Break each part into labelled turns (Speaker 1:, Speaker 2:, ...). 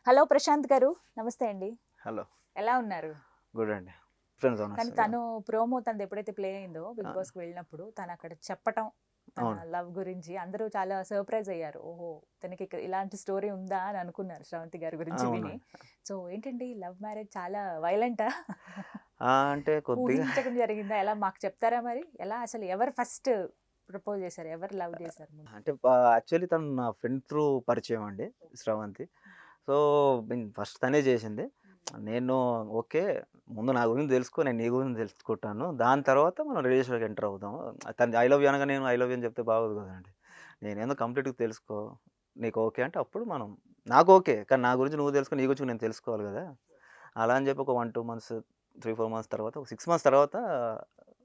Speaker 1: Hello Prashanth గారు, నమస్తే అండి.
Speaker 2: హలో.
Speaker 1: ఎలా ఉన్నారు?
Speaker 2: గుడ్ అండి. ఫ్రెండ్స్
Speaker 1: కానీ
Speaker 2: అనొచ్చు.
Speaker 1: తను ప్రోమో తనది ఎప్పుడైతే ప్లే అయిందో
Speaker 2: ఆ!
Speaker 1: బిగ్ బాస్‌కి వెళ్ళినప్పుడు తను అక్కడ చెప్పటం, తన
Speaker 2: అవును.
Speaker 1: లవ్ గురించి అందరూ చాలా సర్ప్రైజ్ అయ్యారు. ఓహో! తనకి ఇలాంటి స్టోరీ ఉందా అని అనుకున్నారు శ్రవంతి గారి గురించి విని.
Speaker 2: అవునండి.
Speaker 1: సో ఏంటండి లవ్ మ్యారేజ్ చాలా వైలెంటా?
Speaker 2: అంటే కొద్దిగా
Speaker 1: ఊహించకుండా జరిగిందా? ఎలా మాకు చెప్తారా మరి? ఎలా అసలు ఎవరు ఫస్ట్ ప్రపోజ్ చేశారు? ఎవరు లవ్ చేశారు ముందు?
Speaker 2: అంటే యాక్చువల్లీ తను నా ఫ్రెండ్ త్రూ పరిచయం అండి శ్రవంతి. సో, ఫస్ట్ తనే చేసింది. నేను ఓకే. ముందు నా గురించి తెలుసుకో, నేను నీ గురించి తెలుసుకుంటాను. దాని తర్వాత మనం రిలేషన్‌లోకి ఎంటర్ అవుదాం. తను ఐ లవ్ యూ అనగా నేను ఐ లవ్ యూ అని చెప్తే బాగోదు కదండీ. నేనేందో కంప్లీట్‌గా తెలుసుకో. నీకు ఓకే అంటే అప్పుడు మనం నాకు ఓకే. కానీ నా గురించి నువ్వు తెలుసుకో, నీ గురించి నేను తెలుసుకోవాలి కదా! అలా అని చెప్పి ఒక 1, 2 మంత్స్, 3, 4 మంత్స్ తర్వాత, ఒక 6 మంత్స్ తర్వాత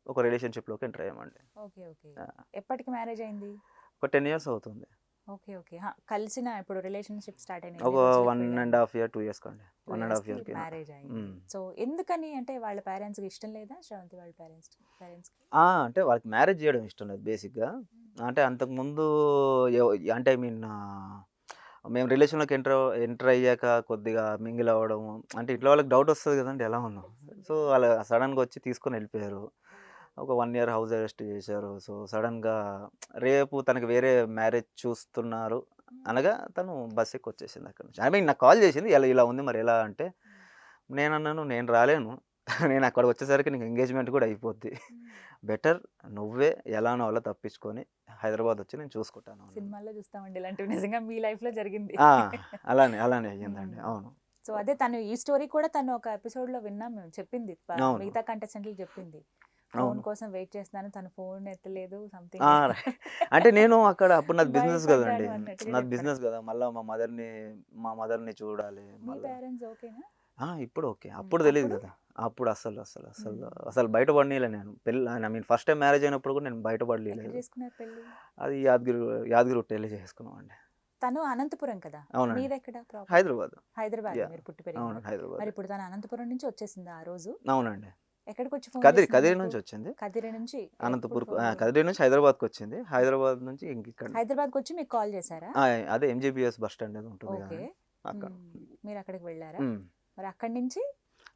Speaker 2: ఒక రిలేషన్‌షిప్‌లోకి ఎంటర్ అయ్యామండి.
Speaker 1: ఓకే. ఓకే.
Speaker 2: ఆ!
Speaker 1: ఎప్పటికి మ్యారేజ్ అయింది?
Speaker 2: ఒక 10 ఇయర్స్ అవుతుంది.
Speaker 1: ఓకే. ఓకే. కలిసిన ఇప్పుడు రిలేషన్‌షిప్ స్టార్ట్ అయిన
Speaker 2: ఒక
Speaker 1: ఎన్ని రోజులకి
Speaker 2: 1
Speaker 1: వెళ్ళారు?
Speaker 2: ½ ఇయర్, 2 ఇయర్స్ కండి.
Speaker 1: 2
Speaker 2: 1 ½
Speaker 1: ఇయర్స్‌కి
Speaker 2: ఇయర్‌కి.
Speaker 1: మ్యారేజ్ అయింది.
Speaker 2: హ్మ్.
Speaker 1: సో, ఎందుకని అంటే వాళ్ళ పేరెంట్స్‌కి ఇష్టం లేదా? శ్రవంతి వాళ్ళ పేరెంట్స్‌కి?
Speaker 2: అంటే వాళ్ళకి మ్యారేజ్ చేయడం ఇష్టం లేదు బేసిక్‌గా. అంటే అంతకుముందు అంటే ఐ మీన్ మేము రిలేషన్‌లోకి ఎంటర్ అయ్యాక కొద్దిగా మింగిల్ అవ్వడం, అంటే ఇంట్లో వాళ్ళకి డౌట్ వస్తది కదండీ! ఎలా ఉన్నాం. సో, వాళ్ళు సడెన్‌గా వచ్చి తీసుకొని వెళ్ళిపోయారు. ఒక 1 ఇయర్ హౌస్ అరెస్ట్ చేశారు. సో, సడెన్‌గా రేపు తనకి వేరే మ్యారేజ్ చూస్తున్నారు అనగా తను బస్ ఎక్కి వచ్చేసింది అక్కడి నుంచి. ఐ మీన్ నాకు కాల్ చేసింది. ఇలా ఇలా ఉంది మరి ఎలా అంటే, నేనన్నాను నేను రాలేను. నేను అక్కడికి వచ్చేసరికి నీకు ఎంగేజ్‌మెంట్ కూడా అయిపోద్ది. బెటర్ నువ్వే ఎలానో అలా తప్పించుకొని హైదరాబాద్ వచ్చి నేను చూసుకుంటాను అన్నాను.
Speaker 1: సినిమాల్లో చూస్తామండి ఇలాంటివి. నిజంగా మీ లైఫ్‌లో జరిగింది.
Speaker 2: ఆ! అలానే అయ్యిందండి.
Speaker 1: హ్మ్.
Speaker 2: అవును.
Speaker 1: సో, అదే తను ఈ స్టోరీ కూడా తను ఒక ఎపిసోడ్‌లో విన్నాం మేము. చెప్పింది.
Speaker 2: అవును.
Speaker 1: మిగతా కంటెస్టెంట్‌లకి చెప్పింది. ఫోన్
Speaker 2: అవును.
Speaker 1: కోసం వెయిట్ చేస్తున్నాను. తను ఫోన్ ఎత్తలేదు.
Speaker 2: ఆ!
Speaker 1: సంథింగ్
Speaker 2: అంటే నేను అక్కడ అప్పుడు నాది బిజినెస్ గదండీ.
Speaker 1: భయపడ్డాను అన్నట్టుగా
Speaker 2: నాది
Speaker 1: చెప్పారు.
Speaker 2: బిజినెస్ గదా! మళ్ళా మా మదర్‌ని చూడాలి
Speaker 1: మీ
Speaker 2: మళ్ళా.
Speaker 1: పేరెంట్స్ ఓకేనా?
Speaker 2: ఇప్పుడు ఓకే. అప్పుడు తెలీదు
Speaker 1: అప్పుడు?
Speaker 2: గదా! అప్పుడు అసలు
Speaker 1: హ్మ్.
Speaker 2: అసలు బయట పడనీయలే నేను. I mean first time marriage అయినప్పుడు కూడా నేను బయట
Speaker 1: ఎక్కడ
Speaker 2: పడనీయలేదు.
Speaker 1: చేసుకున్నారు పెళ్లి?
Speaker 2: అది యాదగిరిగుట్ట ఎళ్లి చేసుకున్నామండి.
Speaker 1: తను అనంతపురం కదా!
Speaker 2: అవునండి.
Speaker 1: మీదెక్కడ ప్రాపర్?
Speaker 2: హైదరాబాద్.
Speaker 1: హైదరాబాదే
Speaker 2: యాహ్!
Speaker 1: మీరు పుట్టి పెరిగింది.
Speaker 2: అవును. హైదరాబాదే.
Speaker 1: మరిప్పుడు తను అనంతపురం నుంచి వచ్చేసిందా ఆ రోజు?
Speaker 2: అవునండి.
Speaker 1: ఎక్కడికొచ్చి ఫోన్ చేసింది
Speaker 2: కదిరి
Speaker 1: మీకు?
Speaker 2: నుంచొచ్చింది.
Speaker 1: కదిరి నుంచి ఎప్పుడు
Speaker 2: అనంతపూర్‌కు
Speaker 1: ఫోన్ చేసింది?
Speaker 2: కదిరి నుంచి హైదరాబాద్‌కొచ్చింది. హైదరాబాద్ నుంచి ఇంకిక్కడ.
Speaker 1: హైదరాబాద్‌కొచ్చి మీకు కాల్ చేసారా?
Speaker 2: ఆ! అదే ఎంజీబీఎస్ బస్ స్టాండ్ ఏదో ఉంటుంది
Speaker 1: ఓకే.
Speaker 2: గదండీ! అక్కడ.
Speaker 1: మీరక్కడికి వెళ్లారా?
Speaker 2: హ్మ్.
Speaker 1: మరి అక్కడి నుంచి?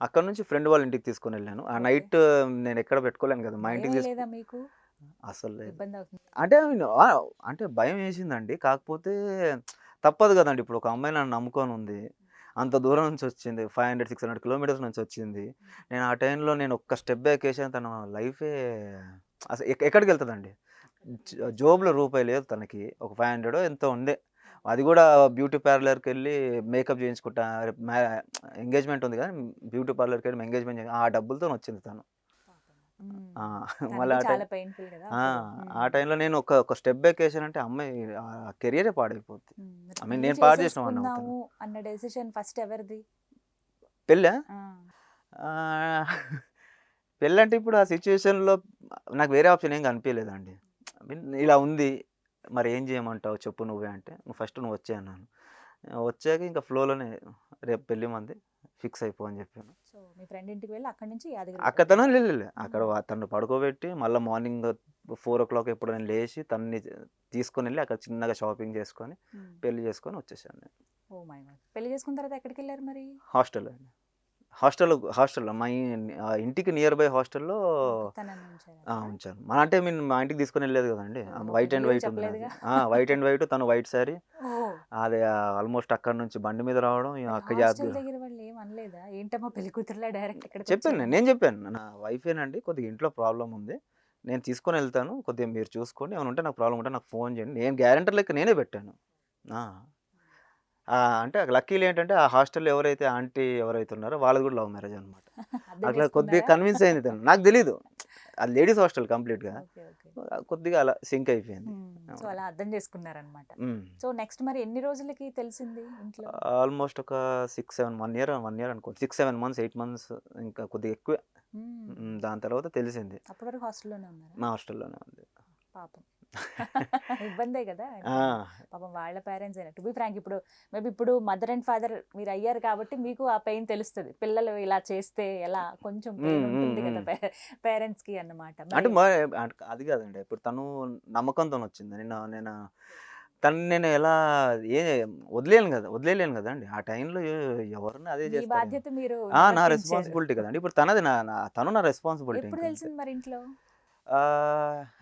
Speaker 2: అక్కడి నుంచి ఫ్రెండ్ వాళ్ళ ఇంటికి తీసుకొనెళ్ళాను. ఆ
Speaker 1: ఓకే.
Speaker 2: నైట్ నేనెక్కడ పెట్టుకోలేను గదా! మా ఇంటికి
Speaker 1: భయమేయలేదా మీకు?
Speaker 2: అస్సలు లేదు.
Speaker 1: ఇబ్బందవుతుంది.
Speaker 2: అంటే అంటే భయమేసిందండి. కాకపోతే తప్పదు గదండీ! ఇప్పుడు ఒక అమ్మాయి నన్ను నమ్ముకొనుంది. అంత దూరం నుంచొచ్చింది. 500, 600 కిలోమీటర్స్ నుంచొచ్చింది. నేను ఆ టైంలో నేను ఒక్క స్టెప్ బ్యాక్ ఏసాను తన లైఫే ఎక్కడికెళ్తదండి? జోబులో రూపాయి లేదు తనకి. ఒక 500 ఎంతో ఉండే. అది గూడా బ్యూటీ పార్లర్‌కెళ్ళి మేకప్ చేయించుకుంటా రేపు ఎంగేజ్‌మెంట్ ఉంది గానీ బ్యూటీ పార్లర్‌కెళ్ళి ఎంగేజ్‌మెంట్ ఆ డబ్బులతోనొచ్చింది తను.
Speaker 1: పాపం.
Speaker 2: ఆ! మళ్ళీ
Speaker 1: తనకి
Speaker 2: ఆ టైం
Speaker 1: చాలా పెయిన్‌ఫుల్ గదా!
Speaker 2: ఆ!
Speaker 1: అప్పుడు.
Speaker 2: ఆ టైంలో నేను ఒక స్టెప్ బ్యాక్ ఏసానంటే ఆ అమ్మాయి కెరియరే పాడైపోద్ది.
Speaker 1: మరి
Speaker 2: ఐ మీన్
Speaker 1: పెళ్లి
Speaker 2: నేను పాడు చేసిన వాడినవుతాను.
Speaker 1: చేసేసుకుందాము అన్న డెసిషన్ ఫస్ట్ ఎవరిది?
Speaker 2: పెళ్ళా?
Speaker 1: ఆ!
Speaker 2: ఆహ్, పెళ్ళంటే ఇప్పుడు ఆ సిట్యుయేషన్‌లో నాకు వేరే ఆప్షన్ ఏం కనిపియలేదండి. ఐ మీన్ ఇలా ఉంది. మరి ఏం చేయమంటావు చెప్పు నువ్వే అంటే, "నువ్వు ఫస్ట్ వచ్చేయి" అన్నాను. వచ్చాక ఇంక ఫ్లోలోనే రేపు పెళ్లి మంది ఫిక్స్ అయిపో అని చెప్పాను.
Speaker 1: సో, మీ ఫ్రెండ్ ఇంటికి వెళ్లి అక్కడి నుంచి యాదగిరిగుట్ట
Speaker 2: అక్కతను
Speaker 1: వెళ్లారా?
Speaker 2: లే. అక్కడ తనను పడుకోబెట్టి మళ్ళా మార్నింగ్ 4:00 ఎప్పుడో నేను లేసి తనని తీసుకొనెళ్ళి అక్కడ చిన్నగా షాపింగ్ చేసుకొని,
Speaker 1: హ్మ్.
Speaker 2: పెళ్లి చేసుకొని వచ్చేసాను నేను.
Speaker 1: Oh my God! పెళ్లి చేసుకున్న తర్వాత ఎక్కడికెళ్లారు మరి?
Speaker 2: హాస్టల్‌లో అండి. హాస్టల్‌లో ఇంటికి నియర్ బై హాస్టల్‌లో
Speaker 1: ఓకే. తనని ఉంచారక్కడ.
Speaker 2: ఉంచాను. అంటే మా ఇంటికి తీసుకొనెళ్ళలేదు కదండీ.
Speaker 1: ఓకే.
Speaker 2: వైట్ అండ్
Speaker 1: మీరు
Speaker 2: వైట్ ఉంది నాది.
Speaker 1: చెప్పలేదుగా.
Speaker 2: వైట్ అండ్ వైట్ తను వైట్ సారీ.
Speaker 1: ఓహ్!
Speaker 2: అది ఆల్‌మోస్ట్ అక్కడి నుంచి బండి మీద రావడం
Speaker 1: మరి
Speaker 2: అక్క
Speaker 1: హాస్టల్ దగ్గర వాళ్ళు ఏమి అనలేదా? ఏంటమ్మా పెళ్లి కూతురులా డైరెక్ట్
Speaker 2: చెప్పాను.
Speaker 1: ఇక్కడికొచ్చావని?
Speaker 2: నేను చెప్పాను. నా వైఫేనండి కొద్దిగా ఇంట్లో ప్రాబ్లమ్ ఉంది. నేను తీసుకొనెళ్తాను. కొద్దిగా మీరు చూసుకోండి. ఏమైనా ఉంటే నాకు ప్రాబ్లమ్ ఉంటే నాకు ఫోన్ చేయండి. నేను గ్యారంటర్ లెక్క నేనే పెట్టాను. ఆ! అంటే లక్కీలీ ఏంటంటే ఆ హాస్టల్‌లో ఎవరైతే ఆంటీ ఎవరైతే ఉన్నారో వాళ్ళది కూడా లవ్ మ్యారేజ్ అనమాట.
Speaker 1: అర్థం
Speaker 2: అట్లా కొద్దిగా
Speaker 1: చేసుకున్నారా?
Speaker 2: కన్విన్స్ అయింది తను. నాకు తెలీదు. అది లేడీస్ హాస్టల్ కంప్లీట్‌గా.
Speaker 1: ఓకే. ఓకే.
Speaker 2: కొద్దిగా అలా సింక్ అయిపోయింది.
Speaker 1: సో,
Speaker 2: అవునండి.
Speaker 1: అలా అర్థం చేసుకున్నారనమాట.
Speaker 2: హ్మ్.
Speaker 1: సో, నెక్స్ట్ మరి ఎన్ని రోజులకి తెలిసింది ఇంట్లో?
Speaker 2: ఆల్‌మోస్ట్ ఒక 6, 7 1 ఇయర్ అనుకోండి. 6, 7 మంత్స్, 8 మంత్స్ ఇంకా కొద్దిగా ఎక్కువే.
Speaker 1: హ్మ్.
Speaker 2: దాని తర్వాత తెలిసింది.
Speaker 1: అప్పటి వరకు హాస్టల్‌లోనే ఉన్నారా?
Speaker 2: మా హాస్టల్‌లోనే ఉంది.
Speaker 1: పాపం. ఇబ్బందే గదా!
Speaker 2: ఆ!
Speaker 1: ఎంతైనా. పాపం వాళ్ళ పేరెంట్స్ అయినా. టు బీ ఫ్రాంక్ ఇప్పుడు మేబీ ఇప్పుడు మదర్ అండ్ ఫాదర్ మీరయ్యారు కాబట్టి మీకు ఆ పెయిన్ తెలుస్తది. పిల్లలు ఇలా చేస్తే ఎలా కొంచెం పెయిన్
Speaker 2: హ్మ్. హ్మ్.
Speaker 1: ఉంటుంది
Speaker 2: హ్మ్.
Speaker 1: కదా! పేరెంట్స్‌కి అన్నమాట.
Speaker 2: అంటే
Speaker 1: భయం.
Speaker 2: అది కాదండి. ఇప్పుడు తను నమ్మకంతోనొచ్చింది. నేను తనని నేను ఎలా ఏ వదిలేయలేను కదండీ. ఆ టైంలో ఎవరన్నా అదే
Speaker 1: మీ
Speaker 2: చేస్తారేమో.
Speaker 1: బాధ్యత మీరు
Speaker 2: నా
Speaker 1: నిర్వర్తించారు.
Speaker 2: రెస్పాన్సిబిలిటీ కదండీ. ఇప్పుడు తనది నా నా తను నా రెస్పాన్సిబిలిటీ
Speaker 1: ఎప్పుడు
Speaker 2: ఇంక అంతే.
Speaker 1: తెలిసింది మరి ఇంట్లో?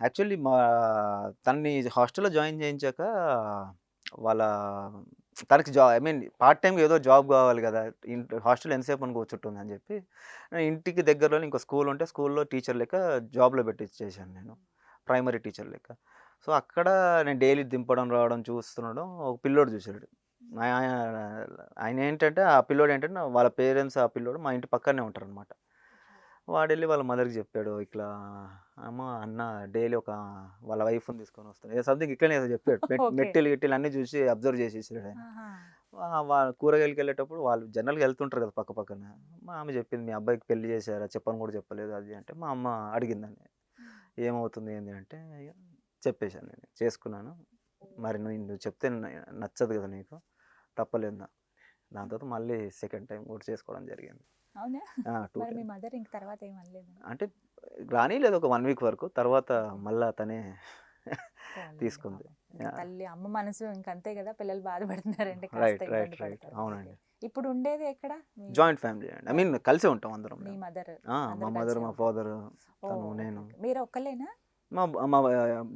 Speaker 2: యాక్చువల్లీ తనని హాస్టల్‌లో జాయిన్ చేయించాక వాళ్ళ తనకి ఐ మీన్ పార్ట్ టైమ్‌గా ఏదో జాబ్ కావాలి కదా! హాస్టల్‌లో ఎంతసేపు అని కూర్చుంటుందని చెప్పి, ఇంటికి దగ్గరలోనే ఇంకో స్కూల్ ఉంటే స్కూల్‌లో టీచర్ లెక్క జాబ్‌లో పెట్టిచ్చేసాను నేను. ప్రైమరీ టీచర్ లెక్క. సో, అక్కడ నేను డైలీ దింపడం, రావడం చూస్తుండడం ఒక పిల్లోడు చూసాడు. ఆయన ఆయనేంటంటే ఆ పిల్లోడేంటంటే వాళ్ళ పేరెంట్స్ ఆ పిల్లోడు మా ఇంటి పక్కనే ఉంటారనమాట. వాడెళ్ళి వాళ్ళ మదర్‌కి చెప్పాడు. ఇట్లా అమ్మ అన్న డైలీ వాళ్ళ వైఫ్‌ని తీసుకొని వస్తాడు. ఏదో సంథింగ్ ఇట్లనే ఏదో చెప్పాడు.
Speaker 1: ఓకే.
Speaker 2: మెట్టెలు గిట్టెలు అన్నీ చూసి అబ్జర్వ్ చేసేసాడాయన.
Speaker 1: ఆహా!
Speaker 2: కూరగాయలకెళ్ళేటప్పుడు వాళ్ళు జనరల్‌గా వెళ్తుంటారు కదా! పక్క పక్కన. మా అమ్మ చెప్పింది, "మీ అబ్బాయికి పెళ్లి చేసారా? చెప్పని కూడా చెప్పలేదు" అది అంటే మా అమ్మ అడిగిందండి. "ఏమవుతుంది ఏంది" అంటే చెప్పేసాను నేను. చేసుకున్నాను. మరి నువ్వు చెప్తే నచ్చదు కదా నీకు. తప్పలేదు నాకు. దాని తర్వాత మళ్ళీ సెకండ్ టైమ్ కూడా చేసుకోవడం జరిగింది.
Speaker 1: అవునా?
Speaker 2: 2
Speaker 1: మరి మీ
Speaker 2: టైమ్స్.
Speaker 1: మదర్ ఇంక తర్వాత ఏమి అనలేదా?
Speaker 2: అంటే రానీయలేదు ఒక 1 వీక్ వరకు. తర్వాత
Speaker 1: ఓకే.
Speaker 2: మళ్ళా తనే
Speaker 1: పోనీలెండి
Speaker 2: తీసుకుంది.
Speaker 1: పాపం. ఇంక
Speaker 2: యాహ్!
Speaker 1: తల్లి అమ్మ మనసు ఇంక అంతే గదా! పిల్లలు బాధపడుతున్నారంటే కాస్త
Speaker 2: రైట్.
Speaker 1: ఇబ్బంది
Speaker 2: రైట్. రైట్.
Speaker 1: పడతారు. ఓకే.
Speaker 2: అవునండి.
Speaker 1: ఇప్పుడు ఉండేది ఎక్కడ? మీ
Speaker 2: జాయింట్ ఫ్యామిలీ అండి. ఐ మీన్ కలిసే ఉంటాం అందరం
Speaker 1: మీ
Speaker 2: మేము.
Speaker 1: మదర్
Speaker 2: మా
Speaker 1: అందరూ
Speaker 2: మదర్,
Speaker 1: కలిసే
Speaker 2: మా
Speaker 1: ఉంటారు.
Speaker 2: ఫాదర్,
Speaker 1: ఓహ్!
Speaker 2: తను,
Speaker 1: ఓకే.
Speaker 2: నేను.
Speaker 1: ఓకే. మీరు ఒక్కళ్ళేనా?
Speaker 2: మా మా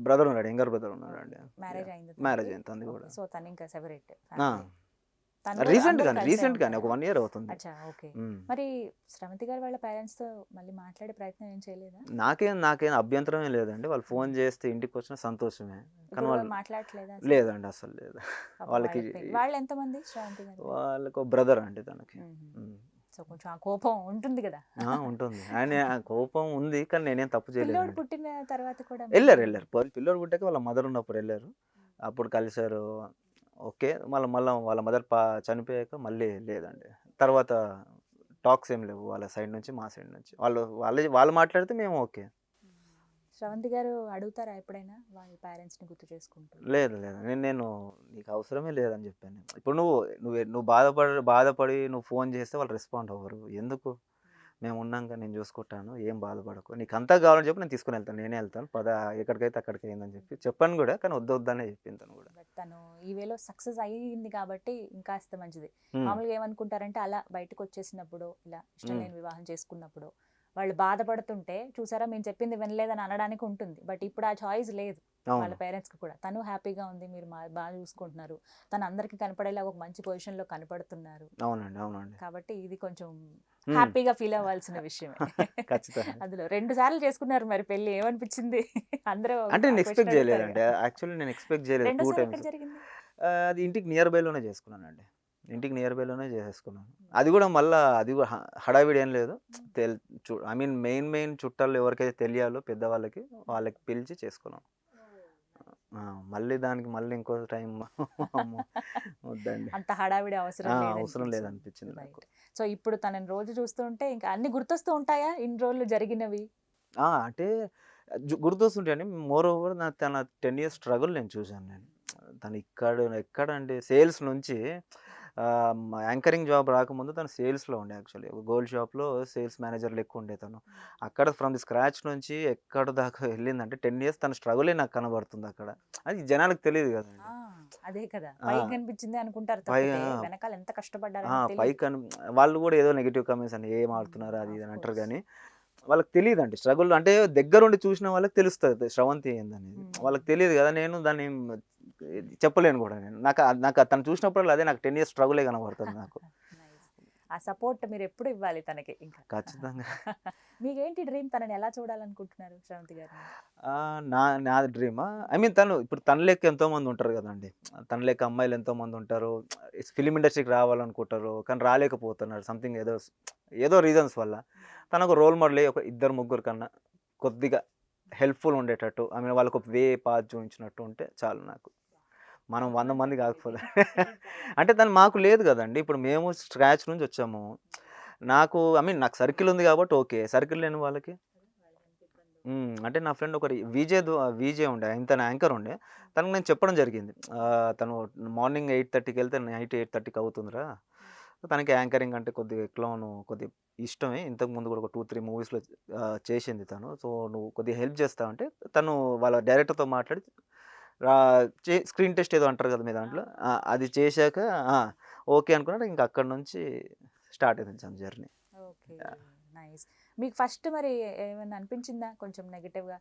Speaker 2: బ్రదర్ ఉన్నాడు. యంగర్ బ్రదర్ ఉన్నాడండి.
Speaker 1: Marriage
Speaker 2: yeah!
Speaker 1: అయిందా తనకి?
Speaker 2: మ్యారేజ్ అయింది తనది
Speaker 1: ఓకే.
Speaker 2: కూడా.
Speaker 1: సో, తనింకా సెపరేట్
Speaker 2: ఆ!
Speaker 1: ఫ్యామిలీ. తను కూడా అందరూ కలిసే
Speaker 2: రీసెంట్‌గానే ఒక
Speaker 1: ఉంటారా?
Speaker 2: 1 ఇయర్ అవుతుంది.
Speaker 1: అచ్చా! ఓకే.
Speaker 2: హ్మ్.
Speaker 1: మరి స్రవంతి గారు వాళ్ళ పేరెంట్స్‌తో మళ్ళీ మాట్లాడే ప్రయత్నం ఏం చేయలేదా?
Speaker 2: నాకేం అభ్యంతరమే లేదండి. వాళ్ళు ఫోన్
Speaker 1: హ్మ్.
Speaker 2: చేస్తే ఇంటికొచ్చినా సంతోషమే. కానీ
Speaker 1: ఇప్పుడు
Speaker 2: వాళ్ళు
Speaker 1: మాట్లాడట్లేదా అసలు?
Speaker 2: లేదండి అసలు లేదు.
Speaker 1: పాపం
Speaker 2: వాళ్ళకి
Speaker 1: వాళ్ళకి పెళ్లి వాళ్ళెంతమంది శ్రవంతి గారికి?
Speaker 2: వాళ్ళకో బ్రదర్ అండి తనకి.
Speaker 1: హుహు.
Speaker 2: హ్మ్.
Speaker 1: సో, కొంచెం ఆ కోపం ఉంటుంది గదా!
Speaker 2: ఉంటుంది. ఆ కోపం ఉంది. కానీ నేనేం తప్పు
Speaker 1: పిల్లోడు
Speaker 2: చేయలేదండి.
Speaker 1: పుట్టిన తర్వాత కూడా
Speaker 2: ఎళ్లారు.
Speaker 1: మళ్ళీ
Speaker 2: ఎళ్లారు. పిల్లోడు పుట్టాక వాళ్ళ మదర్ ఉన్నప్పుడు ఎళ్లారు. అప్పుడు కలిసారు. ఓకే. మళ్ళా వాళ్ళ మదర్ చనిపోయాక మళ్ళీ లేదండి. తర్వాత టాక్స్ ఏం లేవు. వాళ్ళ సైడ్ నుంచి, మా సైడ్ నుంచి. వాళ్ళు మాట్లాడితే మేము ఓకే.
Speaker 1: శ్రవంతి గారు అడుగుతారా ఎప్పుడైనా వాళ్ళ పేరెంట్స్‌ని గుర్తు చేసుకుంటూ?
Speaker 2: లేదు. లేదు. నేను నీకు అవసరమే లేదని చెప్పాను. ఇప్పుడు నువ్వు బాధపడి నువ్వు ఫోన్ చేస్తే వాళ్ళు రెస్పాండ్ అవ్వరు. ఎందుకు? మేమున్నాంగా నేను చూసుకుంటాను. ఏం బాధపడకు. నీకంతా కావాలని చెప్పు నేను తీసుకొనెళ్తాను. నేనే ఎళ్తాను. పద ఎక్కడికైతే అక్కడికి అయిందని చెప్పి చెప్పాను గూడా. కానీ వద్దనే చెప్పింది తను గూడా.
Speaker 1: బట్ తను ఈ వేలో సక్సెస్ అయ్యింది కాబట్టి ఇంకాస్త మంచిది.
Speaker 2: హ్మ్.
Speaker 1: మామూలుగా ఏమనుకుంటారంటే అలా బయటకొచ్చేసినప్పుడు, ఇలా ఇష్టం
Speaker 2: హ్మ్.
Speaker 1: లేని వివాహం చేసుకున్నప్పుడు, వాళ్ళు బాధపడుతుంటే చూసారా మేము చెప్పింది వినలేదని అనడానికి ఉంటుంది. బట్ ఇప్పుడు ఆ చాయిస్ లేదు వాళ్ళ
Speaker 2: అవును.
Speaker 1: పేరెంట్స్‌కి కూడా. తను హ్యాపీగా ఉంది. మీరు బాగా చూసుకుంటున్నారు. తను అందరికి కనపడేలాగా ఒక మంచి పొజిషన్‌లో కనపడుతున్నారు.
Speaker 2: అవునండి. అవునండి.
Speaker 1: కాబట్టి ఇది కొంచెం
Speaker 2: హ్మ్.
Speaker 1: హ్యాపీగా ఫీల్ అవ్వాల్సిన విషయమే.
Speaker 2: ఖచ్చితంగా.
Speaker 1: అందులో 2 సార్లు చేసుకున్నారు మరి పెళ్లి. ఏమనిపించింది? అందరూ
Speaker 2: అంటే
Speaker 1: ఆ
Speaker 2: నేను
Speaker 1: క్వెషన్
Speaker 2: ఎక్స్‌పెక్ట్
Speaker 1: అడుగుతారుగా.
Speaker 2: జేయలేదండి. యాక్చువల్లీ నేను ఎక్స్‌పెక్ట్ జేయలేదు 2
Speaker 1: రెండోసారి ఎక్కడ
Speaker 2: టైమ్స్.
Speaker 1: జరిగింది?
Speaker 2: అది ఇంటికి నియర్ బైలోనే చేసుకున్నానండి. ఇంటికి నియర్ బైలోనే చేసేసుకున్నాను. అది గూడా మళ్ళా అది గూడా హడావిడి ఏం లేదు. తెల్ ఐ మీన్ మెయిన్ చుట్టాలు ఎవరికైతే తెలియాలో పెద్దవాళ్ళకి, వాళ్ళకి పిలిచి చేసుకున్నాం. ఆ! మళ్ళీ దానికి మళ్ళీ ఇంకో టైం అమ్మో! వద్దండి.
Speaker 1: అంత హడావిడి అవసరం
Speaker 2: అవసరం
Speaker 1: లేదనిపించింది.
Speaker 2: లేదనిపించింది నాకు.
Speaker 1: రైట్. సో, ఇప్పుడు తనని రోజు చూస్తూ ఉంటే ఇంకా అన్నీ గుర్తొస్తూ ఉంటాయా? ఇన్ని రోజులు జరిగినవి?
Speaker 2: అంటే గుర్తొస్తుంటాయండి. మోర్ ఓవర్ తన 10 ఇయర్స్ స్ట్రగుల్ నేను చూసాను నేను. తను ఎక్కడండి సేల్స్ నుంచి యాంకరింగ్ జాబ్ రాకముందు తను సేల్స్‌లో ఉండే యాక్చువల్లీ. గోల్డ్ షాప్‌లో సేల్స్ మేనేజర్ లెక్క ఉండే తను. అక్కడ ఫ్రమ్ ది స్క్రాచ్ నుంచి ఎక్కడి దాకా వెళ్ళిందంటే 10 ఇయర్స్ తన స్ట్రగులే నాకు కనబడుతుందక్కడ. అది జనాలకు తెలీదు
Speaker 1: ఆ!
Speaker 2: గదండీ.
Speaker 1: అదే కదా! పైకి
Speaker 2: ఆ!
Speaker 1: కనిపించిందే అనుకుంటారు
Speaker 2: పైగా
Speaker 1: తప్పితే వెనకాల ఎంత
Speaker 2: ఆ!
Speaker 1: కష్టపడ్డారనేది తెలీదు.
Speaker 2: పైకని వాళ్ళు గూడా ఏదో నెగెటివ్ కామెంట్స్ అని ఏం ఆడుతున్నారు అది ఇది
Speaker 1: ఆఫ్
Speaker 2: అని అంటారు
Speaker 1: కోర్స్.
Speaker 2: గానీ, వాళ్ళకి తెలీదండి. స్ట్రగుల్ అంటే దగ్గరుండి చూసిన వాళ్ళకి తెలుస్తది స్రవంతి ఏందనేది. వాళ్ళకి తెలీదు గదా! నేను దాన్ని చెప్పలేను గూడా నేను. నాకు తను చూసినప్పుడల్లా అదే నాకు 10 ఇయర్స్ స్ట్రగులే కనబడుతుంది నాకు.
Speaker 1: నైస్. ఆ సపోర్ట్ మీరెప్పుడు ఇవ్వాలి తనకి ఇంకా.
Speaker 2: ఖచ్చితంగా.
Speaker 1: మీకేంటి డ్రీమ్? తనని ఎలా చూడాలనుకుంటున్నారు శ్రవంతి గారిని?
Speaker 2: నాది డ్రీమా? ఐ మీన్ ఇప్పుడు తన లెక్క ఎంతోమంది ఉంటారు గదండీ. తన లెక్క అమ్మాయిలు ఎంతోమంది ఉంటారు. ఫిల్మ్ ఇండస్ట్రీకి రావాలనుకుంటారు. కానీ రాలేకపోతున్నారు. సంథింగ్ ఏదో రీజన్స్ వల్ల. తనొక రోల్ మోడల్ ఒక ఇద్దరు, ముగ్గురు కన్నా కొద్దిగా హెల్ప్‌ఫుల్ ఉండేటట్టు. ఐ మీన్ వాళ్ళకి ఒక పాత్ చూయించినట్టు ఉంటే చాలు నాకు. మనం 100 మంది కాకపోతే. అంటే తను మాకు లేదు గదండీ. ఇప్పుడు మేము స్క్రాచ్ నుంచి వచ్చాము. ఐ మీన్ నాకు సర్కిల్ ఉంది గాబట్టి ఓకే. సర్కిల్ లేని వాళ్ళకి అంటే నా ఫ్రెండ్ ఒకరు వీజే ఉండే. తను యాంకర్ ఉండే. తనకి నేను చెప్పడం జరిగింది. తను మార్నింగ్ 8:30కి ఎళ్తే నైట్ 8:30కి అవుతుందిరా. తనకి యాంకరింగ్ అంటే కొద్దిగా కొద్దిగా ఇష్టమే. ఇంతకుముందు కూడా ఒక 2, 3 మూవీస్‌లో చేసింది తను. సో, నువ్వు కొద్దిగా హెల్ప్ చేస్తావంటే తను వాళ్ళ డైరెక్టర్‌తో మాట్లాడి స్క్రీన్ టెస్ట్ ఏదో అంటారు కదా మీ దాంట్లో, అది చేశాక ఓకే అనుకున్నాడు. ఇంకా అక్కడ నుంచి స్టార్ట్ అయింది జర్నీ.
Speaker 1: Okay, nice. మీకు ఫస్ట్ మరి ఏమైనా అనిపించిందా కొంచెం నెగటివ్గా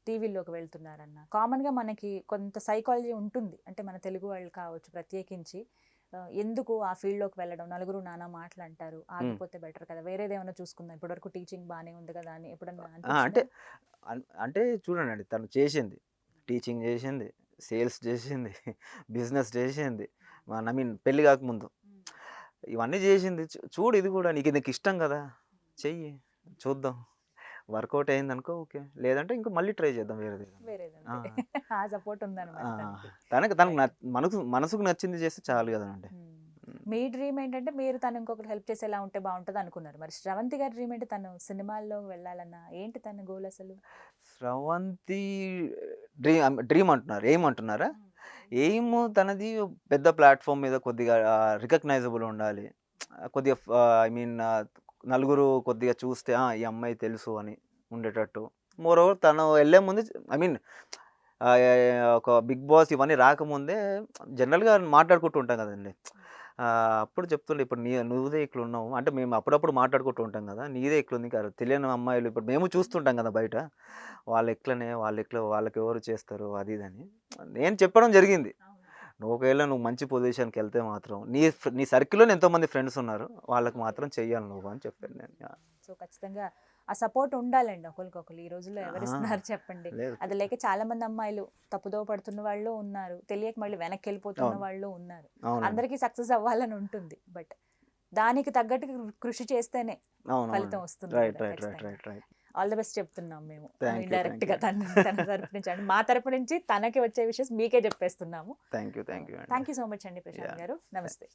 Speaker 1: టీవీలోకి వెళ్తున్నారన్న? కామన్గా మనకి కొంత సైకాలజీ ఉంటుంది, అంటే మన తెలుగు వాళ్ళు కావచ్చు ప్రత్యేకించి, ఎందుకు ఆ ఫీల్డ్లోకి వెళ్ళడం, నలుగురు నానా మాటలు అంటారు, ఆగిపోతే బెటర్ కదా, వేరేది ఏమైనా చూసుకుందాం, ఇప్పటివరకు టీచింగ్ బాగానే ఉంది కదా అని ఎప్పుడన్నా
Speaker 2: అంటే
Speaker 1: అనిపించిందా?
Speaker 2: అంటే చూడండి, తను చేసింది, టీచింగ్ చేసింది, సేల్స్ చేసింది, బిజినెస్ చేసింది, ఐ మీన్ పెళ్లి కాకముందు ఇవన్నీ చేసింది. చూడు ఇది కూడా నీకు ఇష్టం కదా, చెయ్యి, చూద్దాం. వర్కౌట్ అయింది అనుకో ఓకే, లేదంటే ఇంకా మళ్ళీ ట్రై చేద్దాం వేరేది.
Speaker 1: వేరేది ఆ సపోర్ట్ ఉందన్నమాట తనకి.
Speaker 2: తనకు మనసుకు నచ్చింది చేస్తే చాలు కదండి.
Speaker 1: మీ డ్రీమ్ ఏంటంటే మీరు తను ఇంకొకరు హెల్ప్ చేసేలా ఉంటే బాగుంటుంది అనుకున్నారు. మరి శ్రవంతి గారి డ్రీమ్ ఏంటి? తను సినిమాల్లో వెళ్ళాలన్నా ఏంటి తన గోల్ అసలు?
Speaker 2: స్రవంతి డ్రీమ్ అంటున్నారు, ఏమంటున్నారా? ఎయిమ్ తనది పెద్ద ప్లాట్ఫామ్ మీద కొద్దిగా రికగ్నైజబుల్ ఉండాలి. కొద్దిగా ఐ మీన్ నలుగురు కొద్దిగా చూస్తే ఈ అమ్మాయి తెలుసు అని ఉండేటట్టు. మోర్ ఓవర్ తను వెళ్ళే ముందు ఐ మీన్ ఒక బిగ్ బాస్ ఇవన్నీ రాకముందే జనరల్గా మాట్లాడుకుంటూ ఉంటాం కదండి. అప్పుడు చెప్తుండే, ఇప్పుడు నువ్వుదే ఇట్లా ఉన్నావు అంటే మేము అప్పుడప్పుడు మాట్లాడుకుంటూ ఉంటాం కదా, నీదే ఇట్లుంది కదా, తెలియని అమ్మాయిలు ఇప్పుడు మేము చూస్తుంటాం కదా బయట, వాళ్ళు ఎట్లా వాళ్ళకి ఎవరు చేస్తారు అది ఇది అని నేను చెప్పడం జరిగింది. నువ్వు ఒకవేళ నువ్వు మంచి పొజిషన్కి వెళ్తే మాత్రం నీ సర్కిల్లోనే ఎంతోమంది ఫ్రెండ్స్ ఉన్నారు, వాళ్ళకి మాత్రం చెయ్యాలి నువ్వు అని చెప్పాను నేను.
Speaker 1: సో ఖచ్చితంగా ఆ సపోర్ట్ ఉండాలండి ఒకరికొకరు. ఈ రోజుల్లో ఎవరిస్తున్నారు చెప్పండి? అది లేక చాలా మంది అమ్మాయిలు తప్పుదోవ పడుతున్న వాళ్ళు ఉన్నారు, తెలియక మళ్ళీ వెనక్కి వెళ్ళిపోతున్న వాళ్ళు ఉన్నారు. అందరికీ సక్సెస్ అవ్వాలని ఉంటుంది, బట్ దానికి తగ్గట్టు కృషి చేస్తేనే ఫలితం వస్తుంది. ఆల్ ది బెస్ట్ చెప్తున్నాం మేము ఇండైరెక్ట్ గా తన తరపు నుంచి, అంటే మా తరపు నుంచి తనకి వచ్చే విషయం మీకే చెప్పేస్తున్నాము.
Speaker 2: థ్యాంక్ యూ
Speaker 1: సో మచ్ అండి ప్రశాంత్ గారు, నమస్తే.